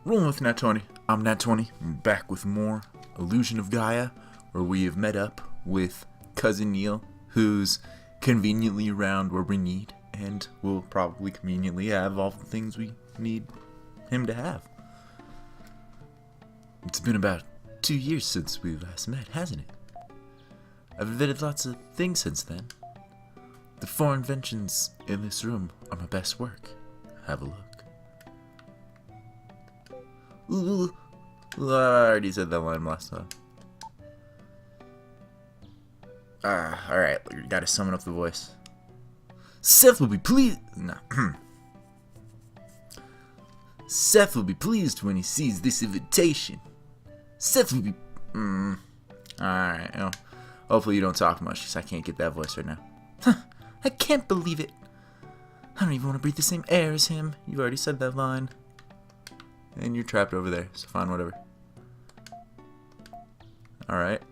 Rolling with Nat 20. I'm Nat 20. I'm back with more Illusion of Gaia, where we have met up with Cousin Neil, who's conveniently around where we need, and will probably conveniently have all the things we need him to have. It's been about 2 years since we last met, hasn't it? I've invented lots of things since then. The 4 inventions in this room are my best work. Have a look. Ooh, I already said that line last time. Alright, you gotta summon up the voice. Seth will be pleased. No. Seth will be pleased when he sees this invitation. Seth will be. Alright, you know, hopefully you don't talk much, because I can't get that voice right now. I can't believe it. I don't even want to breathe the same air as him. You already said that line. And you're trapped over there, so fine, whatever. Alright,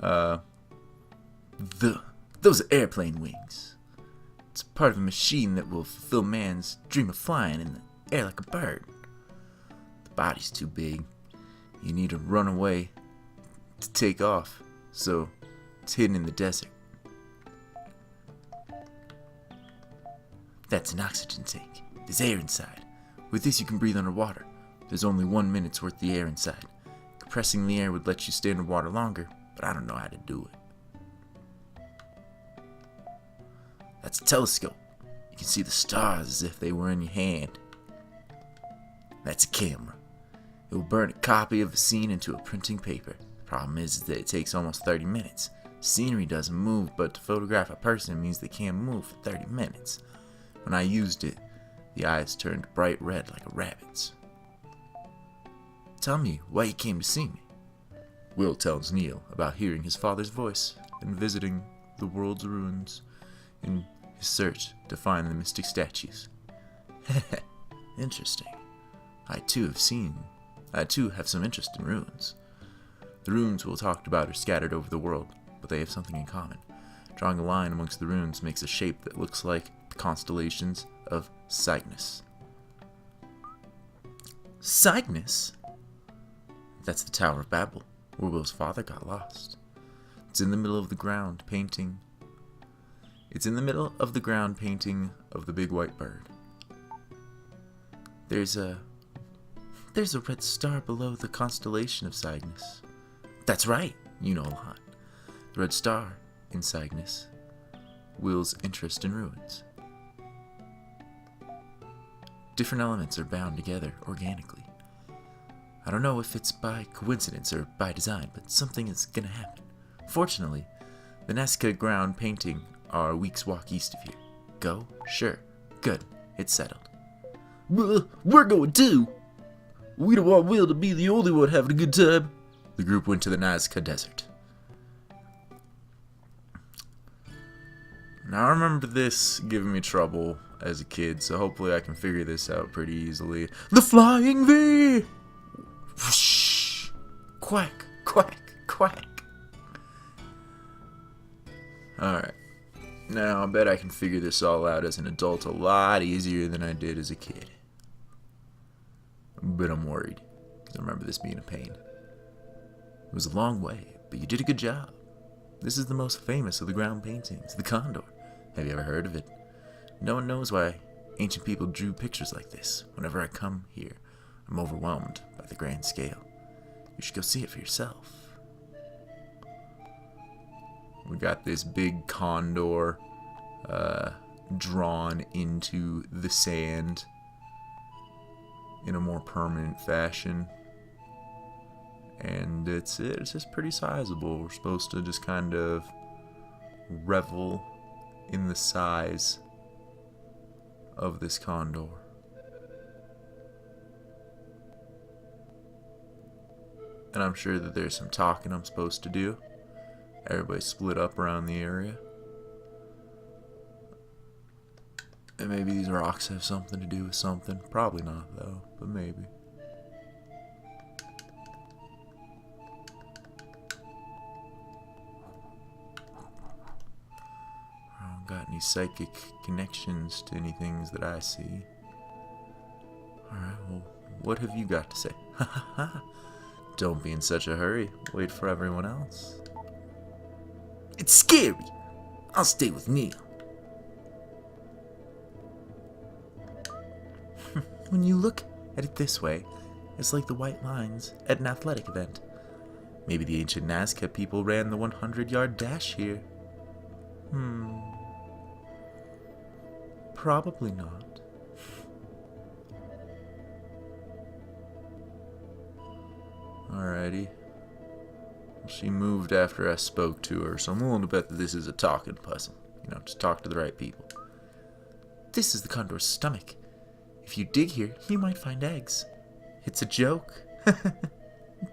those are airplane wings. It's part of a machine that will fulfill man's dream of flying in the air like a bird. The body's too big. You need to run away to take off, so it's hidden in the desert. That's an oxygen tank. There's air inside. With this you can breathe underwater. There's only 1 minute's worth of the air inside. Compressing the air would let you stay underwater longer, but I don't know how to do it. That's a telescope. You can see the stars as if they were in your hand. That's a camera. It will burn a copy of a scene into a printing paper. Problem is that it takes almost 30 minutes. Scenery doesn't move, but to photograph a person means they can't move for 30 minutes. When I used it, the eyes turned bright red like a rabbit's. Tell me why you came to see me. Will tells Neil about hearing his father's voice and visiting the world's ruins in his search to find the mystic statues. Interesting. I too have some interest in runes. The runes Will talked about are scattered over the world, but they have something in common. Drawing a line amongst the runes makes a shape that looks like the constellations of Cygnus. Cygnus? That's the Tower of Babel, where Will's father got lost. It's in the middle of the ground painting. It's in the middle of the ground painting of the big white bird. There's a red star below the constellation of Cygnus. That's right, you know a lot. The red star in Cygnus. Will's interest in ruins. Different elements are bound together organically. I don't know if it's by coincidence or by design, but something is gonna happen. Fortunately, the Nazca ground painting are a week's walk east of here. Go? Sure. Good. It's settled. We're going too! We don't want Will to be the only one having a good time. The group went to the Nazca Desert. Now I remember this giving me trouble as a kid, so hopefully I can figure this out pretty easily. The Flying V! Whoosh! Quack, quack, quack. Alright. Now I bet I can figure this all out as an adult a lot easier than I did as a kid. But I'm worried, because I remember this being a pain. It was a long way, but you did a good job. This is the most famous of the ground paintings, the condor. Have you ever heard of it? No one knows why ancient people drew pictures like this. Whenever I come here, I'm overwhelmed by the grand scale. You should go see it for yourself. We got this big condor drawn into the sand in a more permanent fashion. And it's just pretty sizable. We're supposed to just kind of revel in the size of this condor. And I'm sure that there's some talking I'm supposed to do. Everybody split up around the area. And maybe these rocks have something to do with something. Probably not though, but maybe. I don't got any psychic connections to any things that I see. Alright, well, What have you got to say? Ha ha ha. Don't be in such a hurry. Wait for everyone else. It's scary. I'll stay with Neil. When you look at it this way, it's like the white lines at an athletic event. Maybe the ancient Nazca people ran the 100-yard dash here. Probably not. Alrighty. She moved after I spoke to her, so I'm willing to bet that this is a talking puzzle. You know, just talk to the right people. This is the condor's stomach. If you dig here, you might find eggs. It's a joke.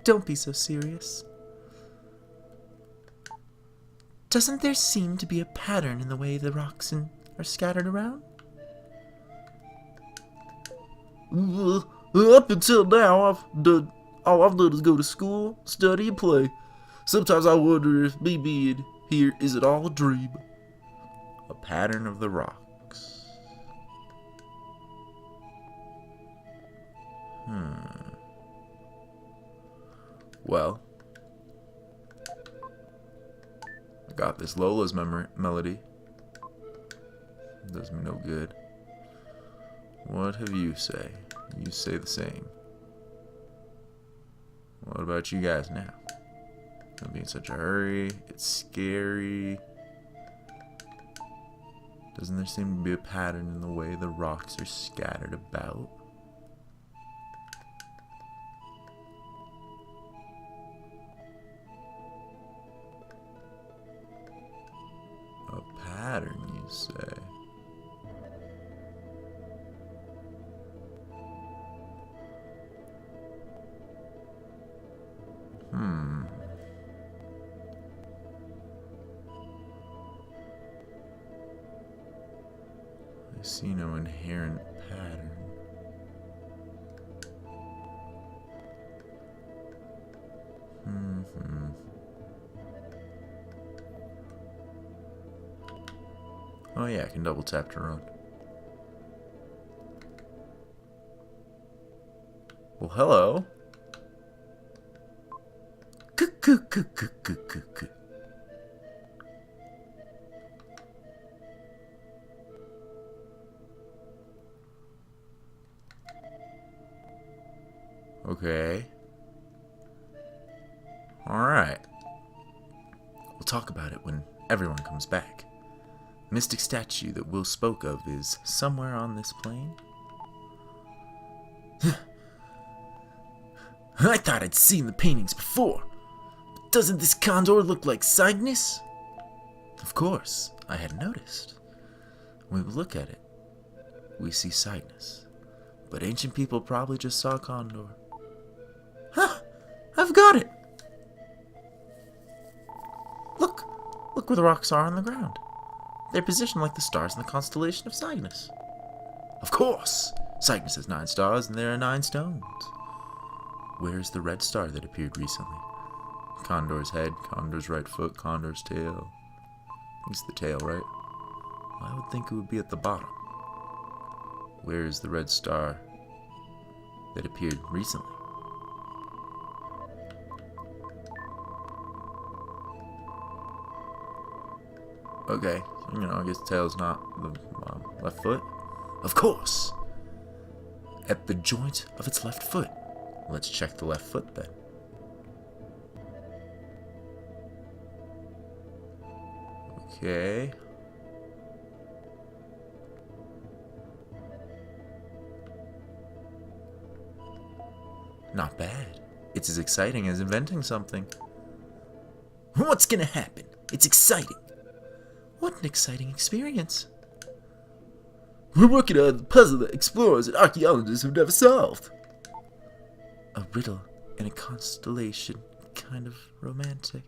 Don't be so serious. Doesn't there seem to be a pattern in the way the rocks are scattered around? Up until now, all I've done is go to school, study, and play. Sometimes I wonder if me being here is it all a dream. A pattern of the rocks. Well, I got this Lola's melody. Does me no good. What have you say? You say the same. What about you guys now? Don't be in such a hurry. It's scary. Doesn't there seem to be a pattern in the way the rocks are scattered about? A pattern, you say? I see no inherent pattern. Oh yeah, I can double tap to run. Well, hello. Okay. Alright. We'll talk about it when everyone comes back. The mystic statue that Will spoke of is somewhere on this plane. I thought I'd seen the paintings before. But doesn't this condor look like Cygnus? Of course, I had noticed. When we look at it, we see Cygnus. But ancient people probably just saw condor. Huh! I've got it! Look where the rocks are on the ground. They're positioned like the stars in the constellation of Cygnus. Of course! Cygnus has 9 stars and there are 9 stones. Where's the red star that appeared recently? Condor's head, Condor's right foot, Condor's tail. It's the tail, right? I would think it would be at the bottom. Where is the red star that appeared recently? Okay, you know, I guess tail's not the left foot. Of course! At the joint of its left foot. Let's check the left foot then. Okay. Not bad. It's as exciting as inventing something. What's gonna happen? It's exciting. What an exciting experience. We're working on the puzzle that explorers and archaeologists have never solved. A riddle in a constellation, kind of romantic.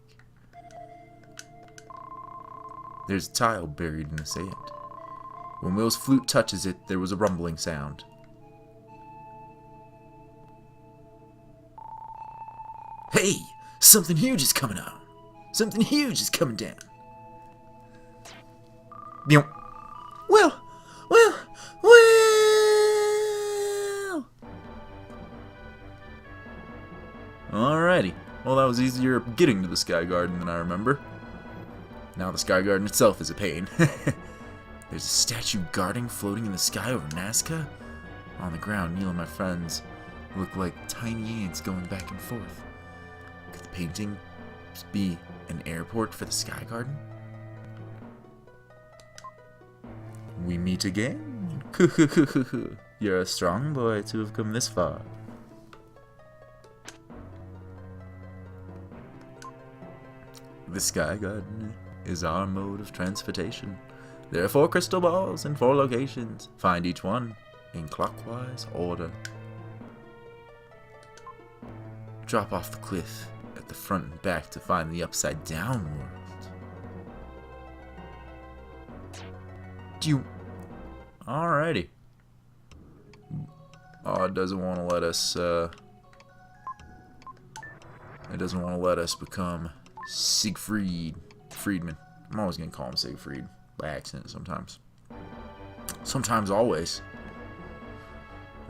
There's a tile buried in the sand. When Will's flute touches it, there was a rumbling sound. Hey, something huge is coming on. Something huge is coming down. Well. Alrighty. Well, that was easier getting to the Sky Garden than I remember. Now the Sky Garden itself is a pain. There's a statue guarding floating in the sky over Nazca. On the ground, Neil and my friends look like tiny ants going back and forth. Could the painting be an airport for the Sky Garden? We meet again. You're a strong boy to have come this far. The Sky Garden is our mode of transportation. There are 4 crystal balls in 4 locations. Find each one in clockwise order. Drop off the cliff at the front and back to find the upside down world. Alrighty. Oh, it doesn't want to let us, it doesn't want to let us become Friedman. I'm always going to call him Siegfried by accident sometimes. Sometimes always.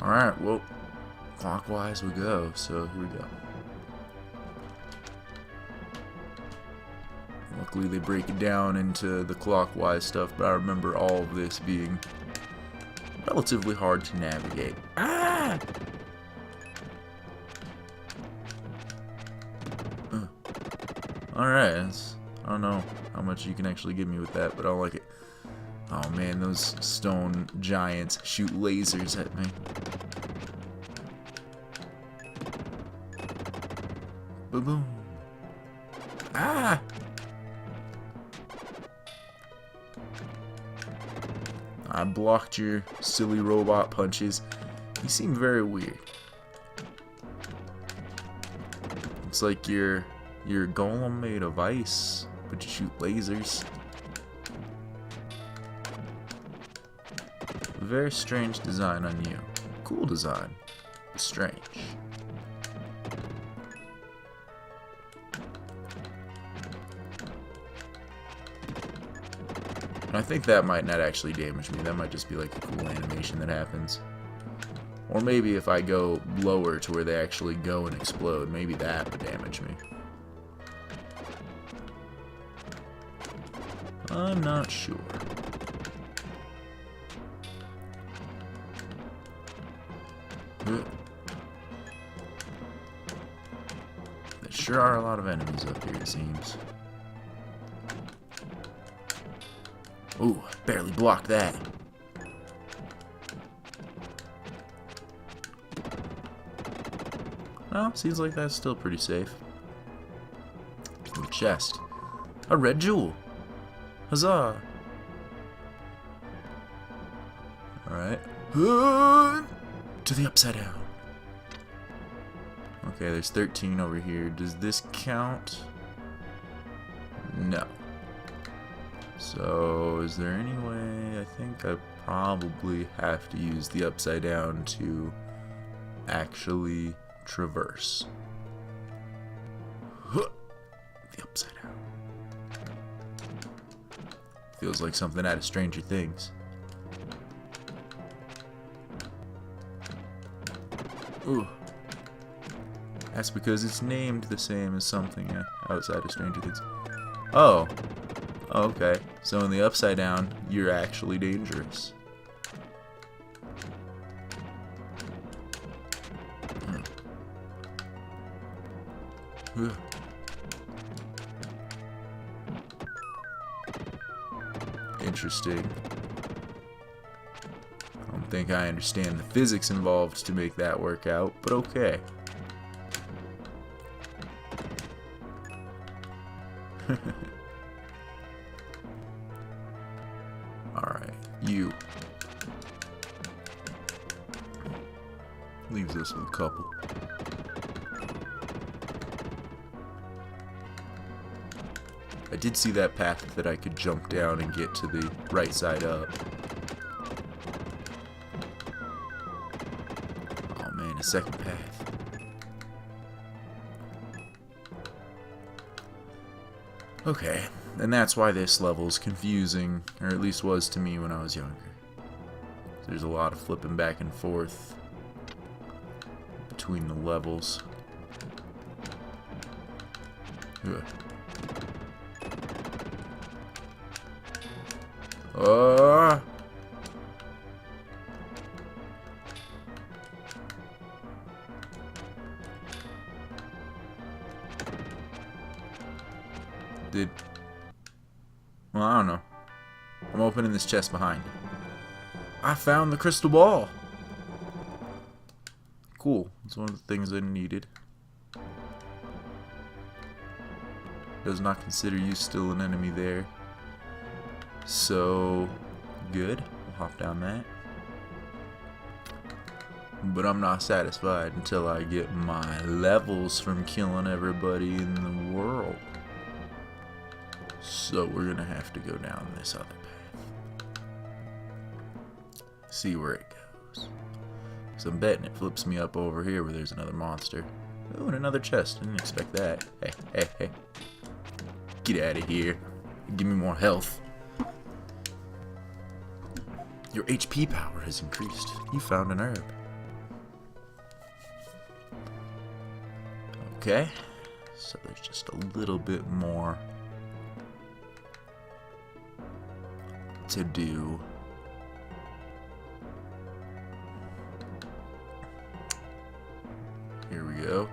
Alright, well, clockwise we go, so here we go. Luckily they break it down into the clockwise stuff, but I remember all of this being relatively hard to navigate. Ah! Alright, I don't know how much you can actually give me with that, but I like it. Oh man, those stone giants shoot lasers at me. Boom boom. Ah! I blocked your silly robot punches. You seem very weird. It's like you're golem made of ice, but you shoot lasers. Very strange design on you. Cool design, but strange. I think that might not actually damage me. That might just be like a cool animation that happens. Or maybe if I go lower to where they actually go and explode, maybe that would damage me. I'm not sure. There sure are a lot of enemies up here, it seems. Ooh, barely blocked that. Well, seems like that's still pretty safe. Ooh, chest. A red jewel. Huzzah! Alright. To the upside down. Okay, there's 13 over here. Does this count? No. So, is there any way? I think I probably have to use the upside down to actually traverse. The upside down. Feels like something out of Stranger Things. Ooh. That's because it's named the same as something outside of Stranger Things. Oh. Okay. So in the upside down, you're actually dangerous. Interesting. I don't think I understand the physics involved to make that work out, but okay. Alright, you. Leaves us with a couple. I did see that path that I could jump down and get to the right side up. Oh man, a second path. Okay, and that's why this level is confusing, or at least was to me when I was younger. There's a lot of flipping back and forth between the levels. Ugh. Uh. Well, I don't know. I'm opening this chest behind. I found the crystal ball. Cool. It's one of the things I needed. Does not consider you still an enemy there. So, good. We'll hop down that. But I'm not satisfied until I get my levels from killing everybody in the world. So we're gonna have to go down this other path. See where it goes. So I'm betting it flips me up over here where there's another monster. Oh, and another chest. Didn't expect that. Hey, hey, hey. Get out of here. Give me more health. Your HP power has increased. You found an herb. Okay. So there's just a little bit more to do. Here we go.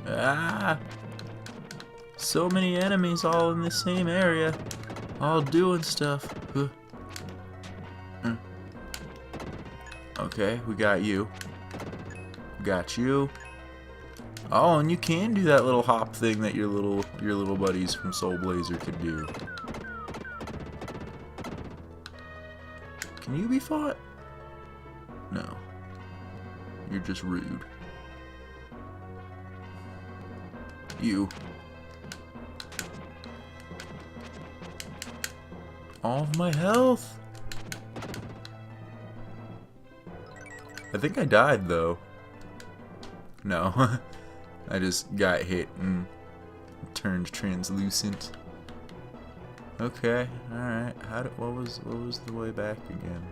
Ah! So many enemies all in the same area, all doing stuff. Okay, we got you. Got you. Oh, and you can do that little hop thing that your little buddies from Soul Blazer could do. Can you be fought? No. You're just rude. You. All of my health. I think I died though. No. I just got hit and turned translucent. Okay, alright. What was the way back again?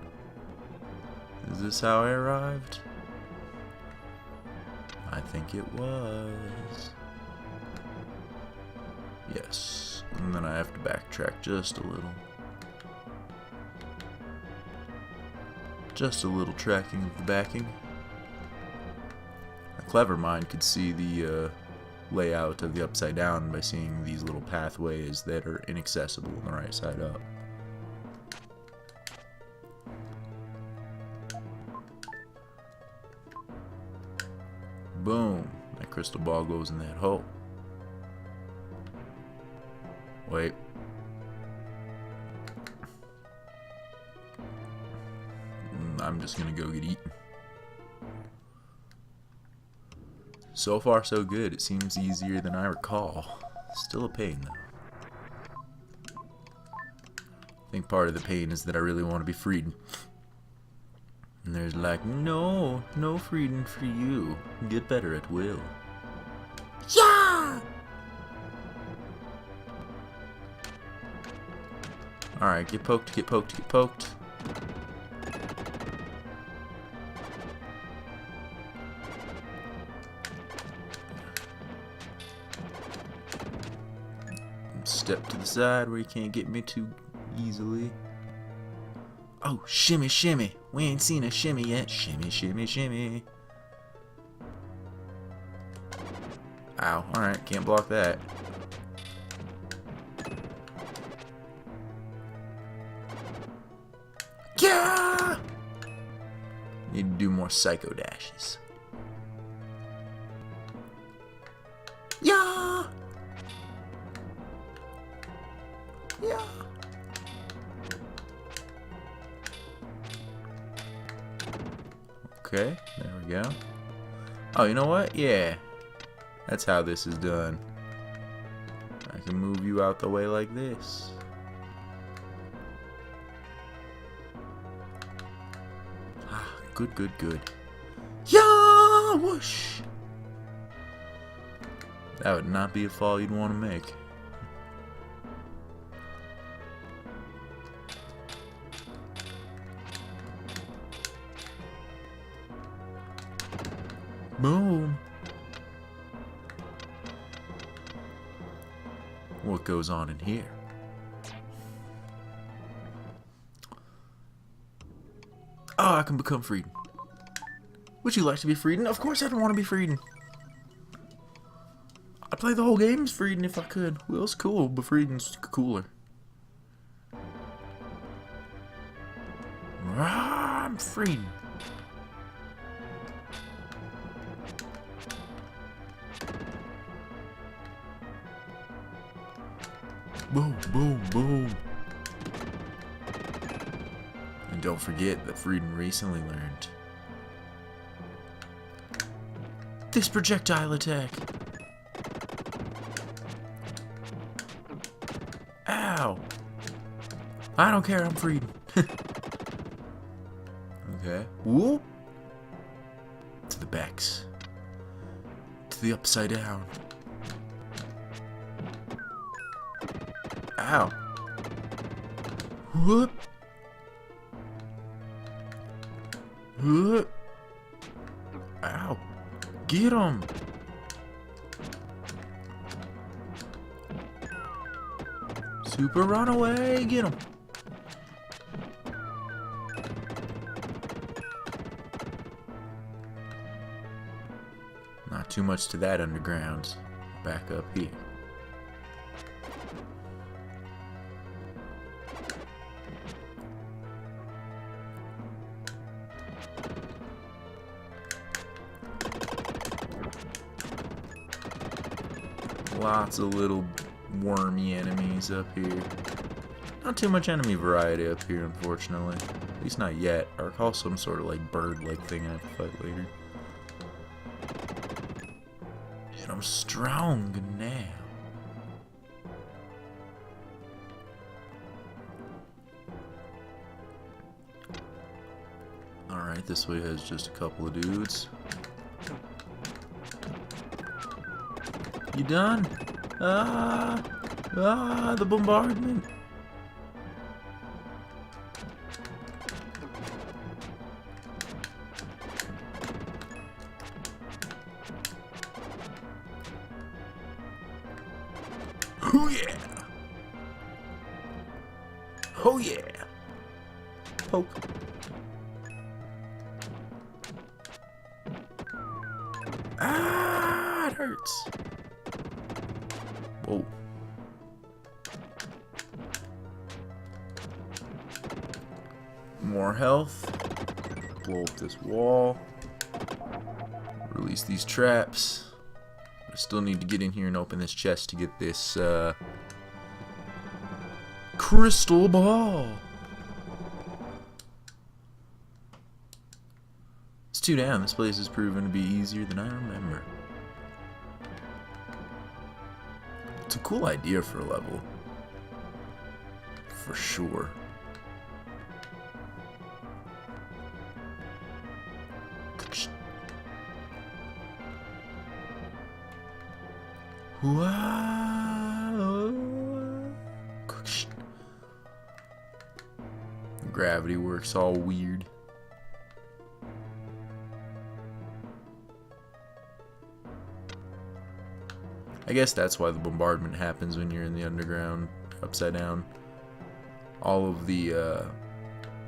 Is this how I arrived? I think it was. Yes. And then I have to backtrack just a little. Just a little tracking of the backing. A clever mind could see the layout of the Upside Down by seeing these little pathways that are inaccessible on the right side up. Boom. That crystal ball goes in that hole. Wait. I'm just gonna go get eaten. So far so good. It seems easier than I recall. Still a pain though. I think part of the pain is that I really want to be freed. And there's like, no freedom for you. Get better at will. Yeah! Alright, get poked, get poked, get poked. Step to the side where you can't get me too easily. Oh, shimmy, shimmy. We ain't seen a shimmy yet. Shimmy, shimmy, shimmy. Ow, alright, can't block that. Yeah! Need to do more psycho dashes. Yeah! Yeah. Okay, there we go. Oh, you know what? Yeah. That's how this is done. I can move you out the way like this. Ah, good, good, good. Yeah! Whoosh! That would not be a fall you'd want to make. Boom. what goes on in here. Oh, I can become Frieden. Would you like to be Frieden? Of course I don't want to be Frieden. I'd play the whole game as Frieden if I could. Will's cool, but Frieden's cooler. I'm free. Boom, boom, boom. And don't forget that Frieden recently learned this projectile attack. Ow! I don't care, I'm Frieden. Okay. Whoop! To the backs. To the upside down. Ow. Whoop. Whoop. Ow. Get him. Super runaway. Get him. Not too much to that underground. Back up here. Lots of little wormy enemies up here. Not too much enemy variety up here, unfortunately. At least not yet. I recall some sort of like bird-like thing I have to fight later. And I'm strong now. Alright, this way has just a couple of dudes. You done? The bombardment. Oh yeah! Oh yeah! Poke. Ah, it hurts. Whoa. More health. Blow up this wall. Release these traps. I still need to get in here and open this chest to get this crystal ball. It's 2 down. This place has proven to be easier than I remember. It's a cool idea for a level. For sure. Gravity works all weird. I guess that's why the bombardment happens when you're in the underground, upside down. All of the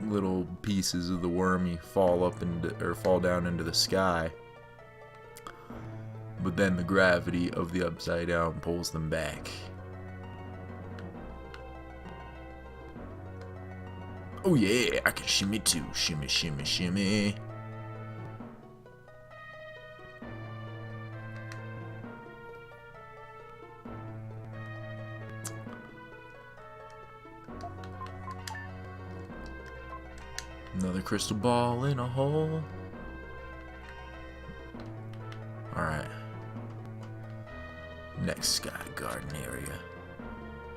little pieces of the wormy fall up into, or fall down into the sky. But then the gravity of the upside down pulls them back. Oh yeah, I can shimmy too. Shimmy, shimmy, shimmy. Another crystal ball in a hole. Alright. Next sky garden area.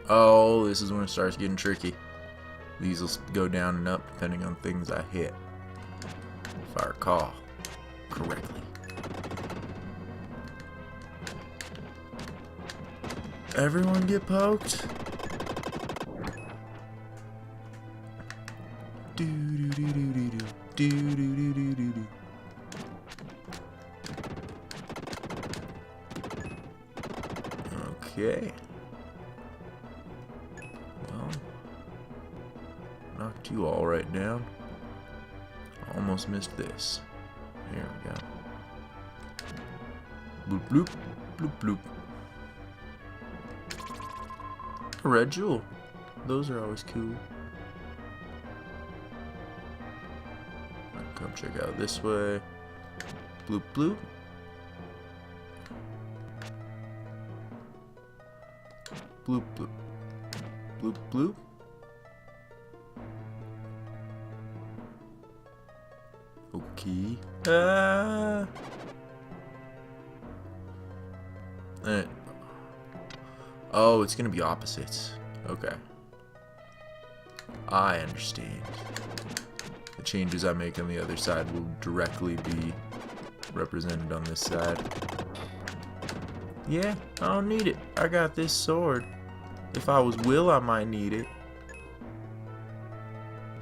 Oh, this is when it starts getting tricky. These will go down and up depending on things I hit. If I recall correctly. Everyone get poked? Do do do do do do do do do do do. Okay. marked you all right down. Almost missed this. Here we go. Bloop, bloop, bloop, bloop. A red jewel. Those are always cool. Come check out this way. Bloop, bloop. Bloop, bloop. Bloop, bloop. Okay. Oh, it's gonna be opposites. Okay. I understand. The changes I make on the other side will directly be represented on this side. Yeah, I don't need it. I got this sword. If I was Will, I might need it.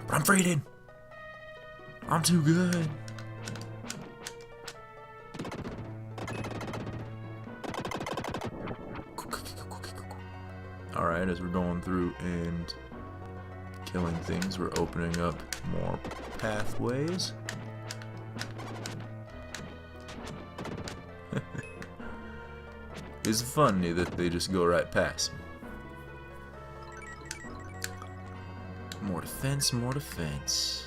But I'm Freedom. I'm too good. Alright, as we're going through and killing things, we're opening up more pathways. It's funny that they just go right past me. More defense, more defense.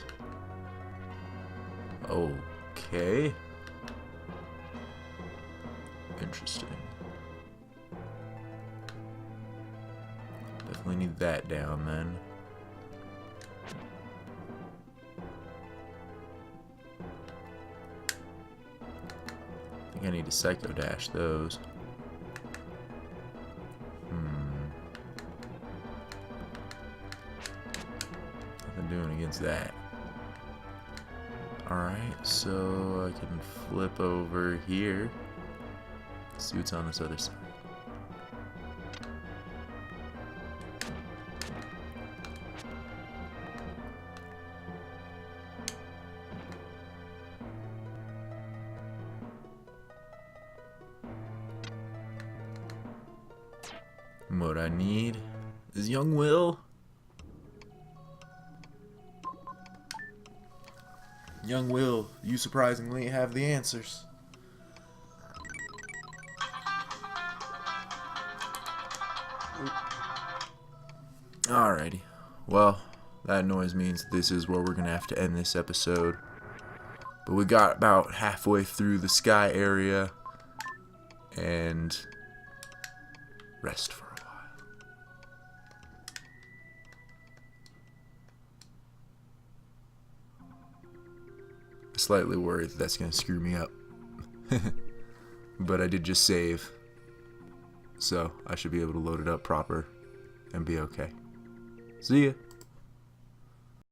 Okay. Interesting. Definitely need that down then. I think I need to Psycho Dash those. Nothing doing against that. Alright, so I can flip over here. See what's on this other side. What I need is young Will. Young Will, you surprisingly have the answers. Alrighty. Well, that noise means this is where we're going to have to end this episode. But we got about halfway through the sky area. And rest for a while. Slightly worried that's going to screw me up. But I did just save. So I should be able to load it up proper and be okay. See ya.